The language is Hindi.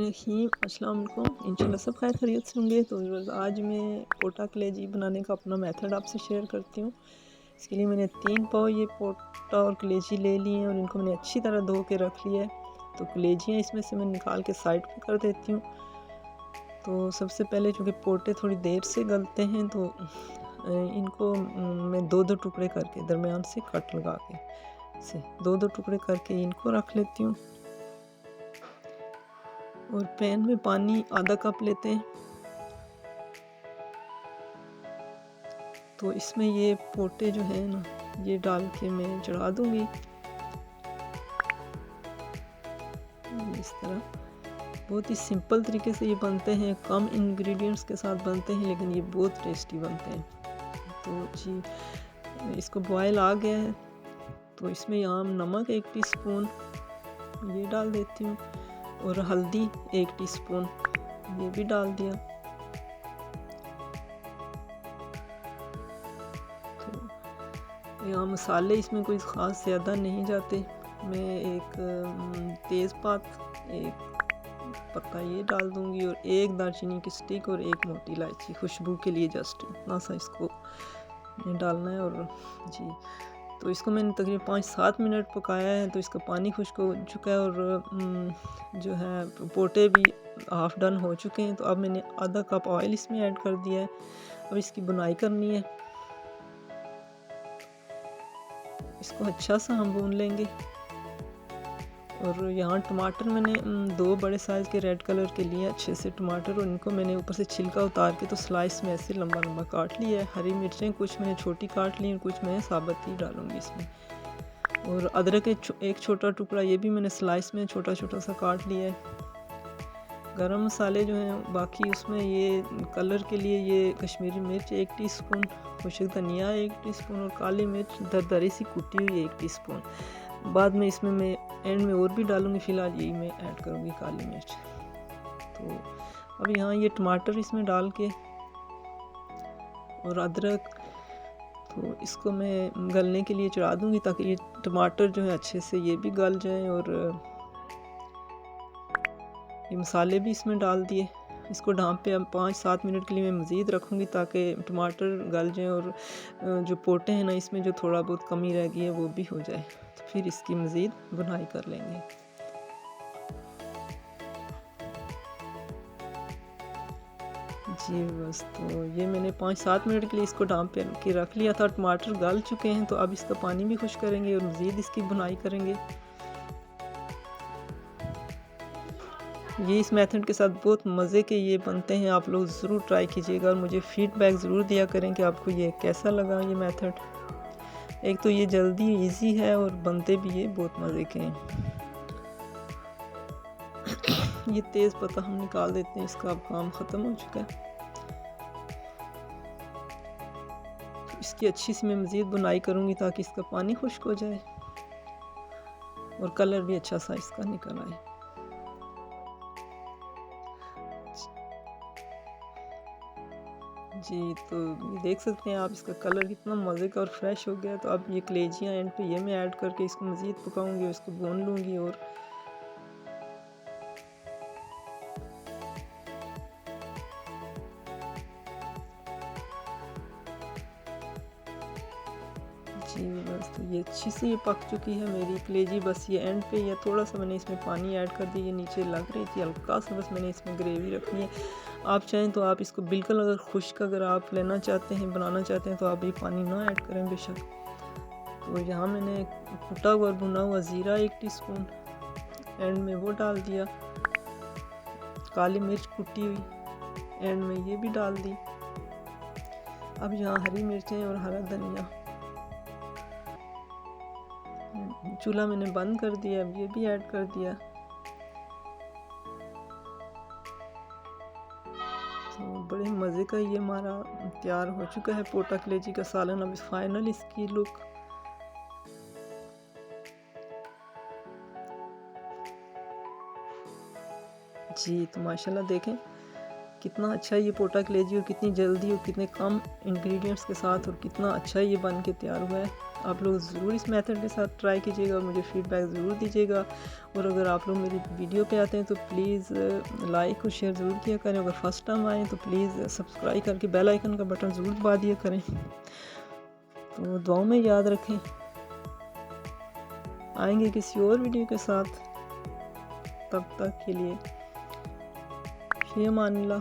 बिस्मिल्लाहिर्रहमानिर्रहीम। अस्सलाम वालेकुम। इंशाल्लाह सब खैर खैरियत से होंगे। तो आज मैं पोटा कलेजी बनाने का अपना मेथड आपसे शेयर करती हूँ। इसके लिए मैंने 3 पाव ये पोटा और कलेजी ले लिए हैं और इनको मैंने अच्छी तरह धो के रख लिया है। तो कलेजियाँ इसमें से मैं निकाल के साइड पे कर देती हूँ। तो सबसे पहले चूँकि पोटे थोड़ी देर से गलते हैं तो इनको मैं 2-2 टुकड़े करके दरमियान से कट लगा के से 2-2 टुकड़े करके इनको रख लेती हूँ। और पैन में पानी आधा कप लेते हैं। तो इसमें ये पोटे जो है ना ये डाल के मैं चढ़ा दूंगी इस तरह। बहुत ही सिंपल तरीके से ये बनते हैं, कम इंग्रेडिएंट्स के साथ बनते हैं, लेकिन ये बहुत टेस्टी बनते हैं। तो जी इसको बॉयल आ गया है तो इसमें यहाँ नमक 1 टीस्पून ये डाल देती हूँ और हल्दी 1 टीस्पून ये भी डाल दिया। तो यहाँ मसाले इसमें कोई ख़ास ज़्यादा नहीं जाते। मैं एक तेज़पात, एक पत्ता ये डाल दूँगी और 1 दालचीनी की स्टिक और 1 मोटी इलायची खुशबू के लिए, जस्ट इतना सा इसको डालना है। और जी तो इसको मैंने तकरीबन 5-7 मिनट पकाया है। तो इसका पानी खुश्क हो चुका है और जो है पोटे भी हाफ़ डन हो चुके हैं। तो अब मैंने आधा कप ऑयल इसमें ऐड कर दिया है। अब इसकी बुनाई करनी है। इसको अच्छा सा हम भून लेंगे। और यहाँ टमाटर मैंने 2 बड़े साइज़ के रेड कलर के लिए अच्छे से टमाटर, और इनको मैंने ऊपर से छिलका उतार के तो स्लाइस में ऐसे लंबा लंबा काट लिया है। हरी मिर्चें कुछ मैंने छोटी काट ली और कुछ मैं साबुत ही डालूँगी इसमें। और अदरक एक छोटा टुकड़ा ये भी मैंने स्लाइस में छोटा छोटा सा काट लिया है। गरम मसाले जो हैं बाकी उसमें ये कलर के लिए ये कश्मीरी मिर्च 1 टीस्पून, खुश्क धनिया 1 टीस्पून और काली मिर्च दरदरी सी कुटी हुई 1 टीस्पून। बाद में इसमें मैं एंड में और भी डालूँगी, फ़िलहाल यही मैं ऐड करूँगी काली मिर्च। तो अब यहाँ ये टमाटर इसमें डाल के और अदरक, तो इसको मैं गलने के लिए चढ़ा दूँगी ताकि ये टमाटर जो है अच्छे से ये भी गल जाएँ। और ये मसाले भी इसमें डाल दिए। इसको ढाँप पे अब 5-7 मिनट के लिए मैं मज़ीद रखूँगी ताकि टमाटर गल जाएँ और जो पोटे हैं ना इसमें जो थोड़ा बहुत कमी रह गई है वो भी हो जाए। तो फिर इसकी मज़ीद बुनाई कर लेंगे। जी बस, तो ये मैंने 5-7 मिनट के लिए इसको ढाँप पे के रख लिया था। टमाटर गल चुके हैं तो अब इसका पानी भी खुश करेंगे और मज़ीद इसकी बुनाई करेंगे। ये इस मेथड के साथ बहुत मज़े के ये बनते हैं। आप लोग ज़रूर ट्राई कीजिएगा और मुझे फ़ीडबैक ज़रूर दिया करें कि आपको ये कैसा लगा ये मेथड। एक तो ये जल्दी इजी है और बनते भी ये बहुत मज़े के हैं। ये तेज़ पत्ता हम निकाल देते हैं, इसका अब काम ख़त्म हो चुका है। इसकी अच्छी सी मैं मज़ीद बुनाई करूँगी ताकि इसका पानी खुश्क हो जाए और कलर भी अच्छा सा इसका निकल आए। जी तो ये देख सकते हैं आप, इसका कलर कितना मज़े का और फ्रेश हो गया है। तो अब ये कलेजियाँ एंड पे ये मैं ऐड करके इसको मज़ीद पकाऊंगी और इसको भून लूँगी। और जी बस, तो ये अच्छी सी ये पक चुकी है मेरी कलेजी। बस ये एंड पे ये थोड़ा सा मैंने इसमें पानी ऐड कर दिया, ये नीचे लग रही थी हल्का सा, बस मैंने इसमें ग्रेवी रखनी है। आप चाहें तो आप इसको बिल्कुल अगर खुश्क अगर आप लेना चाहते हैं, बनाना चाहते हैं, तो आप ये पानी ना ऐड करें बेशक। तो यहाँ मैंने कुटा हुआ भुना हुआ ज़ीरा 1 टीस्पून एंड में वो डाल दिया। काली मिर्च कुटी हुई एंड में ये भी डाल दी। अब यहाँ हरी मिर्चें और हरा धनिया, चूल्हा मैंने बंद कर दिया। अब ये भी ऐड कर दिया। तो बड़े मज़े का ये हमारा तैयार हो चुका है पोटा कलेजी का सालन। अब फाइनल इसकी लुक जी, तो माशाल्लाह देखें कितना अच्छा ये पोटा कलेजी और कितनी जल्दी और कितने कम इंग्रेडिएंट्स के साथ और कितना अच्छा ये बन के तैयार हुआ है। आप लोग ज़रूर इस मेथड के साथ ट्राई कीजिएगा और मुझे फीडबैक ज़रूर दीजिएगा। और अगर आप लोग मेरी वीडियो पे आते हैं तो प्लीज़ लाइक और शेयर ज़रूर किया करें। अगर फर्स्ट टाइम आएँ तो प्लीज़ सब्सक्राइब करके बेल आइकन का बटन ज़रूर दबा दिया करें। तो दुआओं में याद रखें। आएंगे किसी और वीडियो के साथ, तब तक के लिए फ़ी अमान अल्लाह।